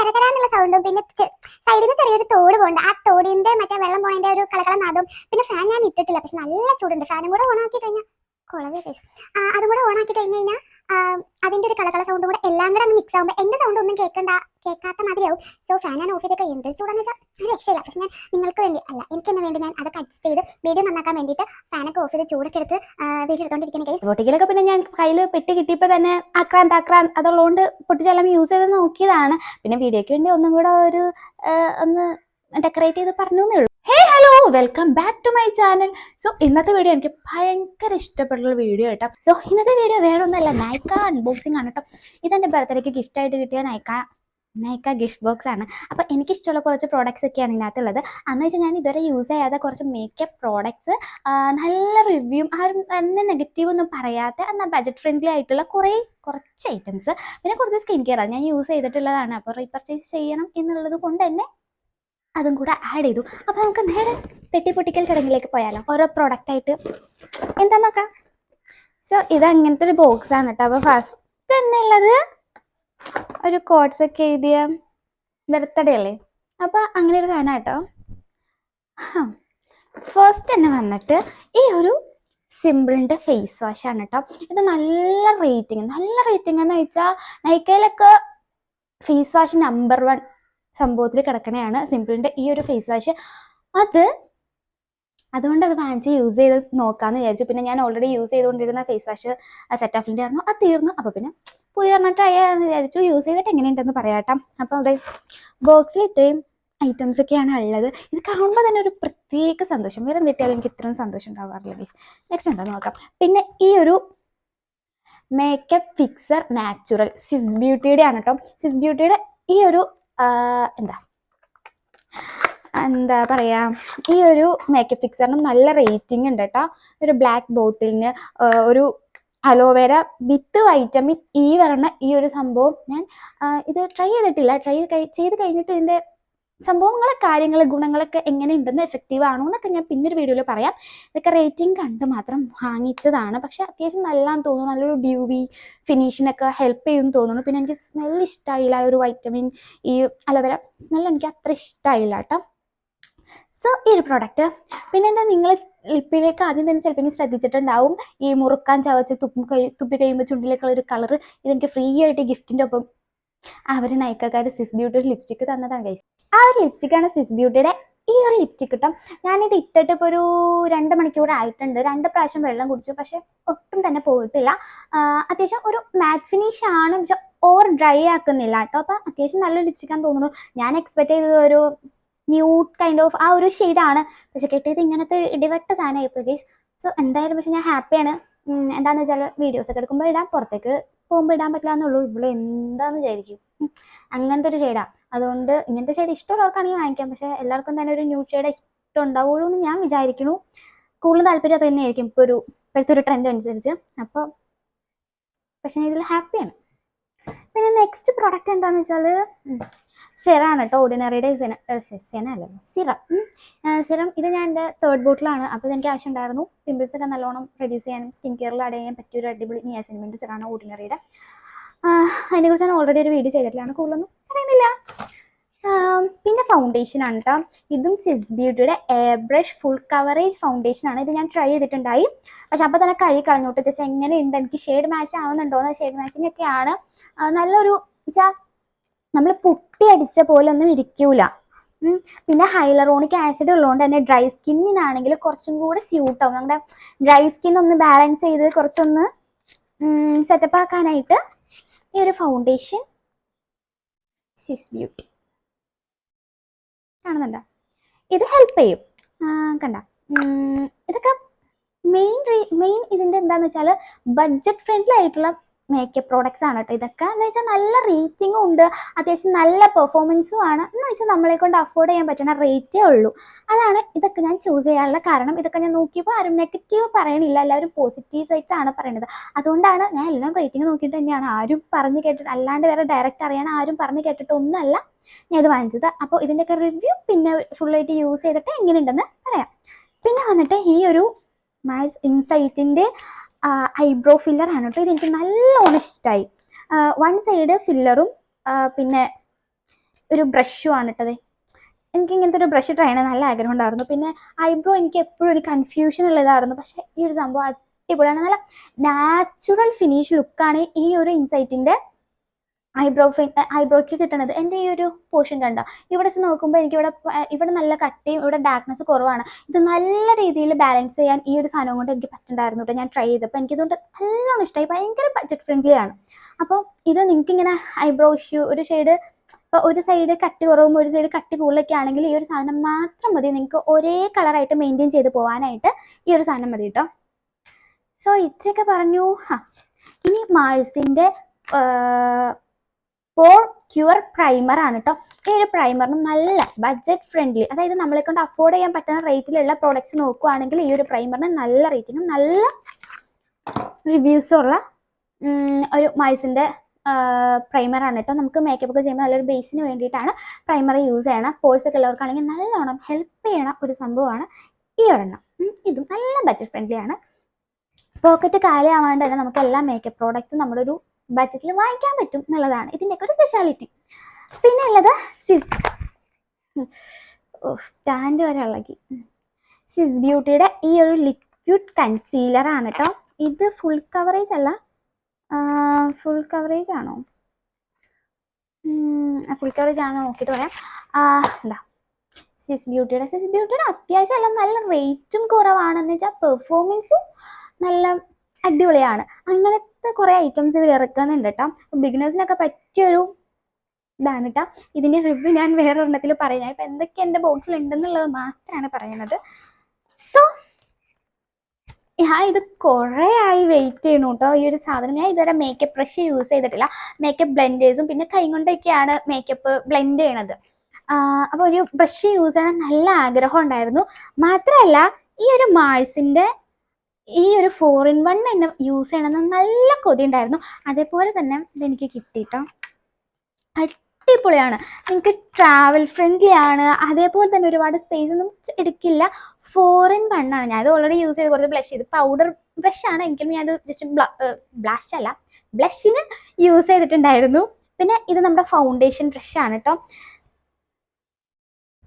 കരകരാന്നുള്ള സൗണ്ടും പിന്നെ സൈഡിൽ നിന്ന് ചെറിയൊരു തോട് പോകുന്നുണ്ട്. ആ തോടിന്റെ മറ്റേ വെള്ളം പോണതിന്റെ ഒരു കളകള നാദം. പിന്നെ ഫാൻ ഞാൻ ഇട്ടിട്ടില്ല, പക്ഷെ നല്ല ചൂടുണ്ട്. ഫാനും കൂടെ ഓണാക്കി കഴിഞ്ഞാൽ കുളവേ കേസ്. അതും കൂടെ ഓണാക്കി കഴിഞ്ഞ് കഴിഞ്ഞാൽ അതിന്റെ ഒരു കളകള സൗണ്ടും കൂടെ എല്ലാം കൂടെ ഒന്ന് മിക്സ് ആകുമ്പോൾ എന്റെ സൗണ്ട് ഒന്നും കേൾക്കാത്ത മാതിരിയാവും. സോ ഫാൻ ഞാൻ ഓഫ് ചെയ്തൊക്കെ എന്തൊരു ചൂടാന്ന് വെച്ചാൽ അത് രക്ഷയില്ല. പക്ഷെ ഞാൻ നിങ്ങൾക്ക് വേണ്ടി അല്ല, എനിക്കെന്നെ വേണ്ടി ഞാൻ അതൊക്കെ അഡ്ജസ്റ്റ് ചെയ്ത് വീഡിയോ നന്നാക്കാൻ വേണ്ടിയിട്ട് ഫാനൊക്കെ ഓഫ് ചെയ്ത് ചൂടൊക്കെ എടുത്ത് വീഡിയോ എടുത്തോണ്ടിരിക്കുന്ന കേസ്. പൊട്ടിക്കലൊക്കെ പിന്നെ ഞാൻ കയ്യിൽ പെട്ടി കിട്ടിയപ്പോൾ തന്നെ ആക്രാൻ അതുള്ളതുകൊണ്ട് പൊട്ടിച്ചെല്ലാം യൂസ് ചെയ്ത് നോക്കിയതാണ്. പിന്നെ വീഡിയോയ്ക്ക് വേണ്ടി ഒന്നും കൂടെ ഒന്ന് ഡെക്കറേറ്റ് ചെയ്ത് പറഞ്ഞേ ഉള്ളൂ. Hello, welcome back to my channel. So ഇന്നത്തെ വീഡിയോ എനിക്ക് ഭയങ്കര ഇഷ്ടപ്പെട്ടുള്ള വീഡിയോ കേട്ടോ. സോ ഇന്നത്തെ വീഡിയോ വേറൊന്നുമല്ല, നൈക്കാ അൺബോക്സിംഗ് ആണ് കേട്ടോ. ഇതെൻ്റെ ബർത്ത്ഡേക്ക് ഗിഫ്റ്റ് ആയിട്ട് കിട്ടിയ നൈക്കാ ഗിഫ്റ്റ് ബോക്സ് ആണ്. അപ്പോൾ എനിക്കിഷ്ടമുള്ള കുറച്ച് പ്രോഡക്റ്റ്സ് ഒക്കെയാണ് ഇതിനകത്തുള്ളത്. അന്ന് വെച്ചാൽ ഞാൻ ഇതുവരെ യൂസ് ചെയ്യാത്ത കുറച്ച് മേക്കപ്പ് പ്രോഡക്ട്സ്, നല്ല റിവ്യൂ, ആരും തന്നെ നെഗറ്റീവ് ഒന്നും പറയാത്ത എന്നാൽ ബഡ്ജറ്റ് ഫ്രണ്ട്ലി ആയിട്ടുള്ള കുറച്ച് ഐറ്റംസ്, പിന്നെ കുറച്ച് സ്കിൻ കെയർ ആണ് ഞാൻ യൂസ് ചെയ്തിട്ടുള്ളതാണ്. അപ്പോൾ റീപർച്ചേസ് ചെയ്യണം എന്നുള്ളത് കൊണ്ട് തന്നെ അതും കൂടെ ആഡ് ചെയ്തു. അപ്പോൾ നമുക്ക് നേരെ പെട്ടി പൊട്ടിക്കൽ ചടങ്ങിലേക്ക് പോയാലോ. ഓരോ പ്രോഡക്റ്റ് ആയിട്ട് എന്താ നോക്കാം. സോ ഇത് അങ്ങനത്തെ ഒരു ബോക്സ് ആണ് കേട്ടോ. അപ്പോൾ ഫസ്റ്റ് തന്നെ ഉള്ളത് ഒരു കോഡ്സ് ഒക്കെ എഴുതിയ ബർത്ത്ഡേ അല്ലേ, അപ്പോൾ അങ്ങനെ ഒരു സാധനം കേട്ടോ. ഫസ്റ്റ് തന്നെ വന്നിട്ട് ഈ ഒരു സിമ്പിളിൻ്റെ ഫേസ് വാഷ് ആണ് കേട്ടോ. ഇത് നല്ല റേറ്റിംഗ് എന്ന് വെച്ചാൽ നൈക്കയിലൊക്കെ ഫേസ് വാഷ് നമ്പർ 1 സംഭവത്തിൽ കിടക്കണയാണ് സിമ്പിളിൻ്റെ ഈ ഒരു ഫേസ് വാഷ്. അതുകൊണ്ട് അത് വാങ്ങിച്ച് യൂസ് ചെയ്ത് നോക്കാമെന്ന് വിചാരിച്ചു. പിന്നെ ഞാൻ ഓൾറെഡി യൂസ് ചെയ്തുകൊണ്ടിരുന്ന ഫേസ് വാഷ് സെറ്റാഫിലിൻ്റെ ആയിരുന്നു, അത് തീർന്നു. അപ്പോൾ പിന്നെ പുതിയ ട്രൈ ചെയ്യാമെന്ന് വിചാരിച്ചു. യൂസ് ചെയ്തിട്ട് എങ്ങനെയുണ്ടെന്ന് പറയാട്ടോ. അപ്പോൾ അതെ, ബോക്സിൽ ഇത്രയും ഐറ്റംസ് ഒക്കെയാണ് ഉള്ളത്. ഇത് കാണുമ്പോൾ തന്നെ ഒരു പ്രത്യേക സന്തോഷം, വേറെ എന്തിട്ടാലും എനിക്ക് ഇത്രയും സന്തോഷം ഉണ്ടാവാറില്ല ഗൈസ്. നെക്സ്റ്റ് ഉണ്ടോ നോക്കാം. പിന്നെ ഈ ഒരു മേക്കപ്പ് ഫിക്സർ നാച്ചുറൽ സ്വിസ് ബ്യൂട്ടിയുടെ ആണ് കേട്ടോ. സ്വിസ് ബ്യൂട്ടിയുടെ ഈ ഒരു എന്താ പറയാ, ഈ ഒരു മേക്കപ്പ് ഫിക്സറിനും നല്ല റേറ്റിംഗ് ഉണ്ട് കേട്ടോ. ഒരു ബ്ലാക്ക് ബോട്ടിലിന് ഒരു അലോവേര വിത്ത് വൈറ്റമിൻ ഇ വരണ ഈ ഒരു സംഭവം ഞാൻ ഇത് ട്രൈ ചെയ്തിട്ടില്ല. ചെയ്ത് കഴിഞ്ഞിട്ട് ഇതിൻ്റെ കാര്യങ്ങൾ ഗുണങ്ങളൊക്കെ എങ്ങനെ ഉണ്ടെന്ന് എഫക്റ്റീവ് ആണോ എന്നൊക്കെ ഞാൻ പിന്നൊരു വീഡിയോയിൽ പറയാം. ഇതൊക്കെ റേറ്റിംഗ് കണ്ട് മാത്രം വാങ്ങിച്ചതാണ്. പക്ഷെ അത്യാവശ്യം നല്ലതാണെന്ന് തോന്നുന്നു. നല്ലൊരു ഡ്യൂവി ഫിനിഷിനൊക്കെ ഹെൽപ്പ് ചെയ്യുമെന്ന് തോന്നുന്നു. പിന്നെ എനിക്ക് സ്മെൽ ഇഷ്ടമായില്ല, ഒരു വൈറ്റമിൻ ഈ അലോവേര സ്മെൽ എനിക്ക് അത്ര ഇഷ്ടമായില്ല കേട്ടോ. സോ ഈ ഒരു പ്രോഡക്റ്റ്. പിന്നെ എന്താ, നിങ്ങൾ ലിപ്പിലേക്ക് ആദ്യം തന്നെ ചിലപ്പോൾ ശ്രദ്ധിച്ചിട്ടുണ്ടാവും, ഈ മുറുക്കാൻ ചവച്ച് തുപ്പി കഴിയുമ്പോൾ ചുണ്ടിലേക്കുള്ള ഒരു കളറ്. ഇതെനിക്ക് ഫ്രീ ആയിട്ട് ഗിഫ്റ്റിൻ്റെ ഒപ്പം അവർ നൈക്കക്കാർ സ്വിസ് ബ്യൂട്ടിയുടെ ലിപ്സ്റ്റിക്ക് തന്നതാണ് ഗൈസ്. ആ ഒരു ലിപ്സ്റ്റിക്കാണ് സ്വിസ് ബ്യൂട്ടിയുടെ ഈ ഒരു ലിപ്സ്റ്റിക്ക് കിട്ടും. ഞാനിത് ഇട്ടിട്ട് ഇപ്പോൾ ഒരു 2 മണിക്കൂർ ആയിട്ടുണ്ട്. 2 പ്രാവശ്യം വെള്ളം കുടിച്ചു, പക്ഷെ ഒട്ടും തന്നെ പോയിട്ടില്ല. അത്യാവശ്യം ഒരു മാറ്റ് ഫിനിഷ് ആണ്, പക്ഷെ ഓവർ ഡ്രൈ ആക്കുന്നില്ല കേട്ടോ. അപ്പോൾ അത്യാവശ്യം നല്ലൊരു ലിപ്സ്റ്റിക്കാന്ന് തോന്നുന്നു. ഞാൻ എക്സ്പെക്ട് ചെയ്തത് ഒരു ന്യൂഡ് കൈൻഡ് ഓഫ് ആ ഒരു ഷെയ്ഡാണ്, പക്ഷെ കിട്ടിയത് ഇങ്ങനത്തെ ഇടിവെട്ട സാധനമായി ഇപ്പോൾ ഗൈസ്. സോ എന്തായാലും പക്ഷെ ഞാൻ ഹാപ്പിയാണ്. എന്താണെന്ന് വെച്ചാൽ വീഡിയോസൊക്കെ എടുക്കുമ്പോൾ ഇടാം, പുറത്തേക്ക് പോകുമ്പോൾ ഇടാൻ പറ്റില്ല എന്നുള്ളൂ. ഇവിടെ എന്താണെന്ന് വിചാരിക്കും, അങ്ങനത്തെ ഒരു ഷെയ്ഡാണ്. അതുകൊണ്ട് ഇങ്ങനത്തെ ഷെയ്ഡ് ഇഷ്ടമുള്ളവർക്കാണെങ്കിൽ വാങ്ങിക്കാം, പക്ഷേ എല്ലാവർക്കും തന്നെ ഒരു ന്യൂഡ് ഷെയ്ഡ് ഇഷ്ടം ഉണ്ടാവുള്ളൂ എന്ന് ഞാൻ വിചാരിക്കുന്നു. കൂടുതൽ താല്പര്യം അത് തന്നെയായിരിക്കും ഇപ്പോഴത്തെ ഒരു ട്രെൻഡ് അനുസരിച്ച്. അപ്പോൾ പക്ഷെ ഞാൻ ഇതിൽ ഹാപ്പിയാണ്. പിന്നെ നെക്സ്റ്റ് പ്രോഡക്റ്റ് എന്താണെന്ന് വെച്ചാൽ സിറാണ് കേട്ടോ. ഓർഡിനറിയുടെ സിറം. ഇത് ഞാൻ എൻ്റെ 3rd ബോട്ടിലാണ്. അപ്പോൾ ഇതെനിക്ക് ആവശ്യം ഉണ്ടായിരുന്നു. പിമ്പിൾസ് ഒക്കെ നല്ലോണം റെഡ്യൂസ് ചെയ്യാനും സ്കിൻ കെയറിൽ ആഡ് ചെയ്യാൻ പറ്റിയ ഒരു അടിപൊളി നിയാസിൻമെൻറ്റ് സിറാണ് ഓർഡിനറിയുടെ. അതിനെക്കുറിച്ച് ഞാൻ ഓൾറെഡി ഒരു വീഡിയോ ചെയ്തിട്ടില്ലാണ്, കൂടുതലൊന്നും പറയുന്നില്ല. പിന്നെ ഫൗണ്ടേഷൻ ആണ് കേട്ടോ. ഇതും സ്വിസ് ബ്യൂട്ടിയുടെ air brush full coverage foundation ആണ്. ഇത് ഞാൻ ട്രൈ ചെയ്തിട്ടുണ്ടായി, പക്ഷെ അപ്പോൾ തന്നെ കഴുകി കളഞ്ഞോട്ട്. ജസ്റ്റ് എങ്ങനെയുണ്ട്, എനിക്ക് ഷെയ്ഡ് മാച്ച് ആവുന്നുണ്ടോയെന്ന്. ഷെയ്ഡ് മാച്ചിങ് ഒക്കെയാണ്. നല്ലൊരു വെച്ചാൽ നമ്മൾ പുട്ടി അടിച്ച പോലെ ഒന്നും ഇരിക്കൂല. പിന്നെ ഹൈലറോണിക് ആസിഡ് ഉള്ളതുകൊണ്ട് തന്നെ ഡ്രൈ സ്കിന്നിനാണെങ്കിൽ കുറച്ചും കൂടെ സ്യൂട്ട് ആവും. നമ്മുടെ ഡ്രൈ സ്കിൻ ഒന്ന് ബാലൻസ് ചെയ്ത് കുറച്ചൊന്ന് സെറ്റപ്പ് ആക്കാനായിട്ട് ഈ ഒരു ഫൗണ്ടേഷൻ സ്വിസ് ബ്യൂട്ടി കാണുന്നുണ്ടോ, ഇത് ഹെൽപ്പ് ചെയ്യും. കണ്ട, ഇതൊക്കെ മെയിൻ ഇതിൻ്റെ എന്താണെന്ന് വെച്ചാൽ ബഡ്ജറ്റ് ഫ്രണ്ട്ലി ആയിട്ടുള്ള മേക്കപ്പ് പ്രോഡക്ട്സ് ആണ് കേട്ടോ. ഇതൊക്കെ എന്ന് വെച്ചാൽ നല്ല റേറ്റിംഗും ഉണ്ട്, അത്യാവശ്യം നല്ല പെർഫോമൻസും ആണ്. എന്ന് വെച്ചാൽ നമ്മളെ കൊണ്ട് അഫോർഡ് ചെയ്യാൻ പറ്റുന്ന റേറ്റേ ഉള്ളൂ. അതാണ് ഇതൊക്കെ ഞാൻ ചൂസ് ചെയ്യാനുള്ള കാരണം. ഇതൊക്കെ ഞാൻ നോക്കിയപ്പോൾ ആരും നെഗറ്റീവ് പറയണില്ല, എല്ലാവരും പോസിറ്റീവ് സൈഡ്സ് ആണ് പറയുന്നത്. അതുകൊണ്ടാണ് ഞാൻ എല്ലാം റേറ്റിംഗ് നോക്കിയിട്ട് തന്നെയാണ്, ആരും പറഞ്ഞു കേട്ടിട്ട് അല്ലാണ്ട് വേറെ ഡയറക്റ്റ് അറിയാൻ ആരും പറഞ്ഞു കേട്ടിട്ടൊന്നുമല്ല ഞാൻ ഇത് വാങ്ങിച്ചത്. അപ്പോൾ ഇതിൻ്റെയൊക്കെ റിവ്യൂ പിന്നെ ഫുള്ളായിട്ട് യൂസ് ചെയ്തിട്ട് എങ്ങനെയുണ്ടെന്ന് പറയാം. പിന്നെ വന്നിട്ട് ഈ ഒരു മാഴ്സ് ഇൻസൈറ്റിൻ്റെ ഐബ്രോ ഫില്ലർ ആണ് കേട്ടോ. ഇതെനിക്ക് നല്ലോണം ഇഷ്ടമായി. 1 സൈഡ് ഫില്ലറും പിന്നെ ഒരു ബ്രഷുമാണ് ഇട്ടത്. എനിക്ക് ഇങ്ങനത്തെ ഒരു ബ്രഷ് ട്രൈ ചെയ്യണം നല്ല ആഗ്രഹം ഉണ്ടായിരുന്നു. പിന്നെ ഐബ്രോ എനിക്ക് എപ്പോഴും ഒരു കൺഫ്യൂഷൻ ഉള്ളതായിരുന്നു. പക്ഷെ ഈ ഒരു സംഭവം അടിപൊളിയാണ്. നല്ല നാച്ചുറൽ ഫിനിഷ് ലുക്കാണ് ഈ ഒരു ഇൻസൈറ്റിൻ്റെ ഐബ്രോയ്ക്ക് കിട്ടണത്. എൻ്റെ ഈ ഒരു പോർഷൻ കണ്ട ഇവിടെ വെച്ച് നോക്കുമ്പോൾ എനിക്ക് ഇവിടെ നല്ല കട്ടിയും ഇവിടെ ഡാർക്ക്നെസ് കുറവാണ്. ഇത് നല്ല രീതിയിൽ ബാലൻസ് ചെയ്യാൻ ഈ ഒരു സാധനം കൊണ്ട് എനിക്ക് പറ്റുന്നുണ്ടായിരുന്നു കേട്ടോ. ഞാൻ ട്രൈ ചെയ്തപ്പോൾ എനിക്കിതുകൊണ്ട് നല്ലോണം ഇഷ്ടമായി. ഭയങ്കര ബഡ്ജറ്റ് ഫ്രണ്ട്ലി ആണ്. അപ്പോൾ ഇത് നിങ്ങൾക്ക് ഇങ്ങനെ ഐബ്രോ ഇഷ്യൂ ഒരു ഷെയ്ഡ്, ഇപ്പോൾ ഒരു സൈഡ് കട്ടി കുറവും ഒരു സൈഡ് കട്ടി കൂടുതലൊക്കെ ആണെങ്കിൽ ഈ ഒരു സാധനം മാത്രം മതി. നിങ്ങൾക്ക് ഒരേ കളറായിട്ട് മെയിൻറ്റെയിൻ ചെയ്ത് പോകാനായിട്ട് ഈ ഒരു സാധനം മതി കേട്ടോ. സോ ഇത്രയൊക്കെ പറഞ്ഞു. ഇനി മാൾസിൻ്റെ പോർ ക്യൂർ പ്രൈമർ ആണ് കേട്ടോ. ഈ ഒരു പ്രൈമറിനും നല്ല ബഡ്ജറ്റ് ഫ്രണ്ട്ലി, അതായത് നമ്മളെ കൊണ്ട് അഫോർഡ് ചെയ്യാൻ പറ്റുന്ന റേറ്റിലുള്ള പ്രോഡക്റ്റ്സ് നോക്കുകയാണെങ്കിൽ ഈ ഒരു പ്രൈമറിന് നല്ല റേറ്റിങ്ങും നല്ല റിവ്യൂസും ഉള്ള ഒരു മാൾസിൻ്റെ പ്രൈമറാണ് കേട്ടോ. നമുക്ക് മേക്കപ്പ് ഒക്കെ ചെയ്യുമ്പോൾ നല്ലൊരു ബേസിന് വേണ്ടിയിട്ടാണ് പ്രൈമർ യൂസ് ചെയ്യണം. പോഴ്സ് ഒക്കെ ഉള്ളവർക്കാണെങ്കിൽ നല്ലോണം ഹെൽപ്പ് ചെയ്യണ ഒരു സംഭവമാണ് ഈ ഒരെണ്ണം. ഇതും നല്ല ബഡ്ജറ്റ് ഫ്രണ്ട്ലി ആണ്. പോക്കറ്റ് കാലിയാവാണ്ട് തന്നെ നമുക്ക് എല്ലാ മേക്കപ്പ് പ്രോഡക്റ്റ്സും നമ്മുടെ ഒരു ബഡ്ജറ്റിൽ വാങ്ങിക്കാൻ പറ്റും എന്നുള്ളതാണ് ഇതിൻ്റെയൊക്കെ ഒരു സ്പെഷ്യാലിറ്റി. പിന്നെ ഉള്ളത് സ്റ്റാൻഡ് വരെ ഇളകി സ്വിസ് ബ്യൂട്ടിയുടെ ഈ ഒരു ലിക്വിഡ് കൺസീലർ ആണ് കേട്ടോ. ഇത് ഫുൾ കവറേജ് അല്ല, ഫുൾ കവറേജ് ആണോ, ഫുൾ കവറേജ് ആണോ നോക്കിയിട്ട് പറയാം. എന്താ സ്വിസ് ബ്യൂട്ടിയുടെ അത്യാവശ്യം എല്ലാം നല്ല റേറ്റും കുറവാണെന്ന് വെച്ചാൽ പെർഫോമൻസും നല്ല അടിപൊളിയാണ്. അങ്ങനത്തെ കുറേ ഐറ്റംസ് ഇവർ ഇറക്കുന്നുണ്ട് കേട്ടോ. ബിഗിനേഴ്സിനൊക്കെ പറ്റിയൊരു ഇതാണ് കേട്ടോ. ഇതിൻ്റെ റിവ്യൂ ഞാൻ വേറെ ഒരെണ്ണത്തിൽ പറയുന്നത്. ഇപ്പം എന്തൊക്കെ എൻ്റെ ബോക്സിൽ ഉണ്ടെന്നുള്ളത് മാത്രമാണ് പറയുന്നത്. സോ ഞാൻ ഇത് കുറേ ആയി വെയിറ്റ് ചെയ്യണു കേട്ടോ ഈ ഒരു സാധനം. ഞാൻ ഇതുവരെ മേക്കപ്പ് ബ്രഷ് യൂസ് ചെയ്തിട്ടില്ല. മേക്കപ്പ് ബ്ലെൻഡേഴ്സും പിന്നെ കൈ കൊണ്ടൊക്കെയാണ് മേക്കപ്പ് ബ്ലെൻഡ് ചെയ്യണത്. അപ്പോൾ ഒരു ബ്രഷ് യൂസ് ചെയ്യണം നല്ല ആഗ്രഹം ഉണ്ടായിരുന്നു. മാത്രമല്ല ഈ ഒരു മാൾസിൻ്റെ ഈ ഒരു 4-in-1 തന്നെ യൂസ് ചെയ്യണമെന്ന് നല്ല കൊതി ഉണ്ടായിരുന്നു. അതേപോലെ തന്നെ ഇതെനിക്ക് കിട്ടിയിട്ടോ. അടിപൊളിയാണ്, നിങ്ങൾക്ക് ട്രാവൽ ഫ്രണ്ട്ലി ആണ്. അതേപോലെ തന്നെ ഒരുപാട് സ്പേസ് ഒന്നും എടുക്കില്ല. 4-in-1 ആണ്. ഞാനത് ഓൾറെഡി യൂസ് ചെയ്ത് കുറച്ച് ബ്ലഷ് ചെയ്ത് പൗഡർ ബ്രഷാണ്. എനിക്കും ഞാനത് ജസ്റ്റ് ബ്ലഷിന് യൂസ് ചെയ്തിട്ടുണ്ടായിരുന്നു. പിന്നെ ഇത് നമ്മുടെ ഫൗണ്ടേഷൻ ബ്രഷാണ് കേട്ടോ.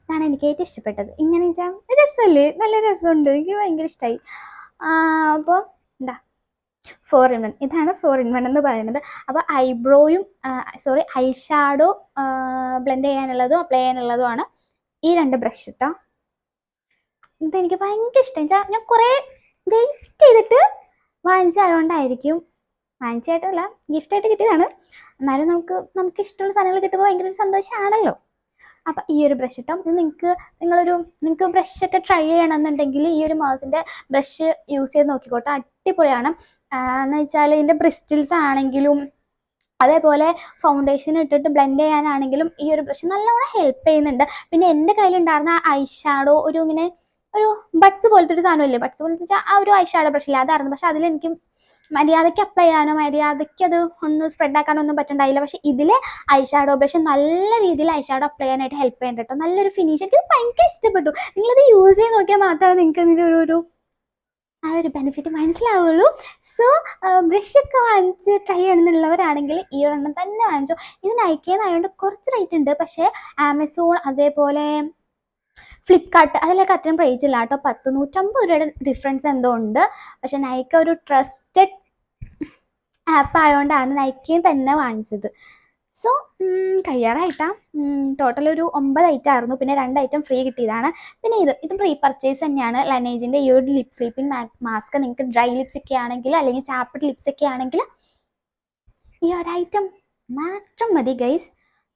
ഇതാണ് എനിക്ക് ഏറ്റവും ഇഷ്ടപ്പെട്ടത്. ഇങ്ങനെ വെച്ചാൽ രസമല്ലേ, നല്ല രസമുണ്ട്, എനിക്ക് ഭയങ്കര ഇഷ്ടമായി. അപ്പോൾ എന്താ 4-in-1 ഇതാണ് 4-in-1 എന്ന് പറയുന്നത്. അപ്പോൾ ഐ ഷാഡോ ബ്ലെൻഡ് ചെയ്യാനുള്ളതും അപ്ലൈ ചെയ്യാനുള്ളതുമാണ് ഈ 2 ബ്രഷ് കേട്ടോ. ഇതെനിക്ക് ഭയങ്കര ഇഷ്ടം. ഞാൻ കുറേ വെയിറ്റ് ചെയ്തിട്ട് വാങ്ങിച്ചതുകൊണ്ടായിരിക്കും, വാങ്ങിച്ചായിട്ടല്ല ഗിഫ്റ്റായിട്ട് കിട്ടിയതാണ്. എന്നാലും നമുക്ക് ഇഷ്ടമുള്ള സാധനങ്ങൾ കിട്ടുമ്പോൾ ഭയങ്കര ഒരു സന്തോഷമാണല്ലോ. അപ്പം ഈ ഒരു ബ്രഷ് ഇട്ടോ. ഇത് നിങ്ങൾക്ക് ബ്രഷൊക്കെ ട്രൈ ചെയ്യണമെന്നുണ്ടെങ്കിൽ ഈ ഒരു മാൾസിൻ്റെ ബ്രഷ് യൂസ് ചെയ്ത് നോക്കിക്കോട്ടെ. അടിപൊളിയാണ്. എന്ന് വെച്ചാൽ ഇതിൻ്റെ ബ്രിസ്റ്റിൽസ് ആണെങ്കിലും അതേപോലെ ഫൗണ്ടേഷൻ ഇട്ടിട്ട് ബ്ലെൻഡ് ചെയ്യാനാണെങ്കിലും ഈ ഒരു ബ്രഷ് നല്ലോണം ഹെൽപ്പ് ചെയ്യുന്നുണ്ട്. പിന്നെ എൻ്റെ കയ്യിലുണ്ടായിരുന്ന ഐ ഷാഡോ ഒരു ബഡ്സ് പോലത്തെ ഒരു സാധനമില്ലേ, ബഡ്സ് പോലത്തെ വെച്ചാൽ ആ ഒരു ഐ ഷാഡോ ബ്രഷില്ല അതായിരുന്നു. പക്ഷെ അതിലെനിക്ക് മര്യാദയ്ക്ക് അപ്ലൈ ചെയ്യാനോ മര്യാദയ്ക്ക് അത് ഒന്ന് സ്പ്രെഡ് ആക്കാനോ ഒന്നും പറ്റുന്നുണ്ടായില്ല. പക്ഷെ ഇതിൽ ഐ ഷാഡോ ബ്രഷ് നല്ല രീതിയിൽ ഐ ഷാഡോ അപ്ലൈ ചെയ്യാനായിട്ട് ഹെൽപ്പ് ചെയ്യുന്നുണ്ട് കേട്ടോ. നല്ലൊരു ഫിനിഷ്, എനിക്ക് ഭയങ്കര ഇഷ്ടപ്പെട്ടു. നിങ്ങളിത് യൂസ് ചെയ്ത് നോക്കിയാൽ മാത്രമേ നിങ്ങൾക്ക് ഇതിൻ്റെ ആ ഒരു ബെനിഫിറ്റ് മനസ്സിലാവുള്ളൂ. സോ ബ്രഷൊക്കെ വാങ്ങിച്ച് ട്രൈ ചെയ്യണമെന്നുള്ളവരാണെങ്കിൽ ഈ ഒരെണ്ണം തന്നെ വാങ്ങിച്ചോ. ഇത് നൈക്കയെന്നായതുകൊണ്ട് കുറച്ച് റേറ്റ് ഉണ്ട്. പക്ഷേ ആമസോൺ അതേപോലെ ഫ്ലിപ്കാർട്ട് അതിലൊക്കെ അത്രയും പ്രൈസ് ഇല്ല കേട്ടോ. 100-150 രൂപയുടെ ഡിഫറൻസ് എന്തോ ഉണ്ട്. പക്ഷെ നൈക്ക ഒരു ട്രസ്റ്റഡ് ആപ്പ് ആയതുകൊണ്ടാണ് നൈക്കയും തന്നെ വാങ്ങിച്ചത്. സോ കഴിയാറായിട്ടാ. ടോട്ടൽ ഒരു 9 ഐറ്റം ആയിരുന്നു. പിന്നെ 2 ഐറ്റം ഫ്രീ കിട്ടിയതാണ്. പിന്നെ ഇത് പ്രീ പർച്ചേസ് തന്നെയാണ്. ലനേജിൻ്റെ ഈ ഒരു ലിപ് സ്ലീപ്പിംഗ് മാസ്ക് നിങ്ങൾക്ക് ഡ്രൈ ലിപ്സ് ഒക്കെ ആണെങ്കിൽ അല്ലെങ്കിൽ ചാപ്പിഡ് ലിപ്സ് ഒക്കെ ആണെങ്കിൽ ഈ ഒരു ഐറ്റം മാത്രം മതി ഗൈസ്.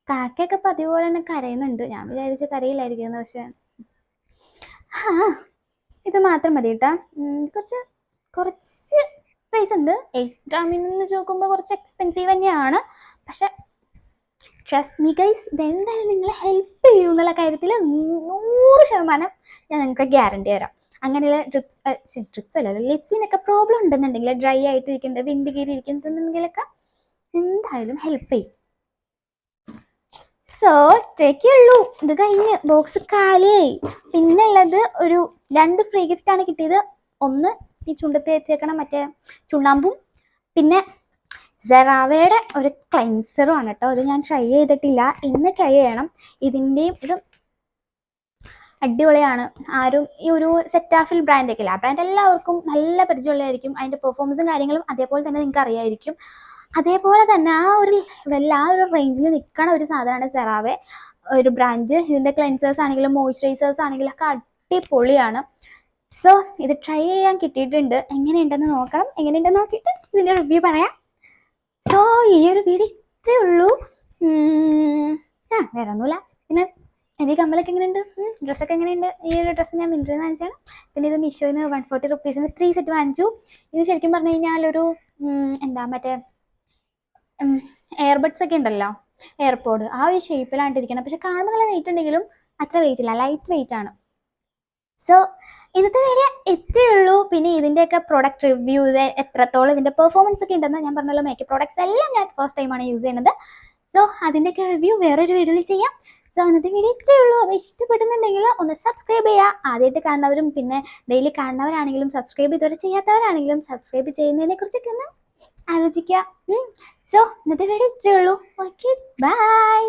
കാക്കയൊക്കെ പതിവ് പോലെ തന്നെ കരയുന്നുണ്ട്. ഞാൻ വിചാരിച്ചു കരയില്ലായിരിക്കുന്നു, പക്ഷെ ഇത് മാത്രം മതി കേട്ടോ. കുറച്ച് പ്രൈസ് ഉണ്ട്. 8 ഗ്രാമിൽ നിന്ന് നോക്കുമ്പോൾ കുറച്ച് എക്സ്പെൻസീവ് തന്നെയാണ്. പക്ഷെ ട്രസ്റ്റ് മീ ഗൈസ്, ഇതെന്തായാലും നിങ്ങളെ ഹെൽപ്പ് ചെയ്യും എന്നുള്ള കാര്യത്തിൽ 100% ഞാൻ നിങ്ങൾക്ക് ഗ്യാരണ്ടി തരാം. അങ്ങനെയുള്ള ട്രിപ്സ് അല്ല, ലിപ്സിനൊക്കെ പ്രോബ്ലം ഉണ്ടെന്നുണ്ടെങ്കിൽ, ഡ്രൈ ആയിട്ടിരിക്കുന്നത് വിൻഡ് കീറി ഇരിക്കുന്നുണ്ടെങ്കിലൊക്കെ എന്തായാലും ഹെൽപ്പ് ചെയ്യും. സോ ഇത്രയൊക്കെയുള്ളൂ. ഇത് കഴിഞ്ഞ് ബോക്സ് കാലിയായി. പിന്നെ ഉള്ളത് 2 ഫ്രീ ഗിഫ്റ്റാണ് കിട്ടിയത്. ഒന്ന് ഈ ചുണ്ടത്ത് എത്തിയേക്കണം മറ്റേ ചുണ്ണാമ്പും, പിന്നെ സെറാവയുടെ ഒരു ക്ലെൻസറും ആണ് കേട്ടോ. ഇത് ഞാൻ ട്രൈ ചെയ്തിട്ടില്ല, ഇന്ന് ട്രൈ ചെയ്യണം. ഇതിൻ്റെയും ഇത് അടിപൊളിയാണ്. ആരും ഈ ഒരു സെറ്റാഫിൽ ബ്രാൻഡൊക്കെ ഇല്ല, ആ ബ്രാൻഡ് എല്ലാവർക്കും നല്ല പരിചയമുള്ളതായിരിക്കും. അതിൻ്റെ പെർഫോമൻസും കാര്യങ്ങളും അതേപോലെ തന്നെ നിങ്ങൾക്ക് അറിയായിരിക്കും. അതേപോലെ തന്നെ ആ ഒരു ലെവലിൽ ആ ഒരു റേഞ്ചിൽ നിൽക്കണ ഒരു സാധനമാണ് സെറാവെ ഒരു ബ്രാൻഡ്. ഇതിൻ്റെ ക്ലെൻസേഴ്സ് ആണെങ്കിലും മോയ്സ്ചറൈസേഴ്സ് ആണെങ്കിലും ഒക്കെ അടിപൊളിയാണ്. സോ ഇത് ട്രൈ ചെയ്യാൻ കിട്ടിയിട്ടുണ്ട്. എങ്ങനെയുണ്ടെന്ന് നോക്കണം, എങ്ങനെയുണ്ടെന്ന് നോക്കിയിട്ട് ഇതിൻ്റെ റിവ്യൂ പറയാം. സോ ഈ ഒരു വീഡിയോ ഇത്രേ ഉള്ളൂ. വേറെ ഒന്നുമില്ല. പിന്നെ എനിക്ക് കമ്മലൊക്കെ എങ്ങനെയുണ്ട്, ഡ്രസ്സൊക്കെ എങ്ങനെയുണ്ട്? ഈ ഒരു ഡ്രസ്സ് ഞാൻ മിന്ത്രയിൽ നിന്ന് വാങ്ങിച്ചാണ്. പിന്നെ ഇത് മീഷോയിൽ 140 റുപ്പീസിന് 3 സെറ്റ് വാങ്ങിച്ചു. ഇത് ശരിക്കും പറഞ്ഞു കഴിഞ്ഞാൽ ഒരു എന്താ മറ്റേ എയർബഡ്സ് ഒക്കെ ഉണ്ടല്ലോ, എയർപോഡ്, ആ ഒരു ഷേപ്പിലാണ് ഇരിക്കണം. പക്ഷെ കാണുമ്പോൾ നല്ല വെയിറ്റ് ഉണ്ടെങ്കിലും അത്ര വെയിറ്റ് ഇല്ല, ലൈറ്റ് വെയിറ്റ് ആണ്. സോ ഇന്നത്തെ വീഡിയോ ഇത്രയേ ഉള്ളൂ. പിന്നെ ഇതിൻ്റെയൊക്കെ പ്രൊഡക്റ്റ് റിവ്യൂ, ഇത് എത്രത്തോളം ഇതിൻ്റെ പെർഫോമൻസ് ഒക്കെ ഉണ്ടെന്ന് ഞാൻ പറഞ്ഞല്ലോ. മേക്കപ്പ് പ്രോഡക്ട്സ് എല്ലാം ഞാൻ ഫസ്റ്റ് ടൈമാണ് യൂസ് ചെയ്യുന്നത്. സോ അതിൻ്റെയൊക്കെ റിവ്യൂ വേറൊരു വീഡിയോയിൽ ചെയ്യാം. സോ ഇന്നത്തെ വീഡിയോ ഇത്രയേ ഉള്ളൂ. അപ്പോൾ ഇഷ്ടപ്പെടുന്നുണ്ടെങ്കിൽ ഒന്ന് സബ്സ്ക്രൈബ് ചെയ്യുക. ആദ്യമായിട്ട് കാണുന്നവരും പിന്നെ ഡെയിലി കാണുന്നവരാണെങ്കിലും സബ്സ്ക്രൈബ് ഇതുവരെ ചെയ്യാത്തവരാണെങ്കിലും സബ്സ്ക്രൈബ് ചെയ്യുന്നതിനെ കുറിച്ചൊക്കെ ഒന്ന് ആലോചിക്കുക. സോ ഇന്നത്തെ വീഡിയോ ഇത്രയേ ഉള്ളൂ. Okay, by.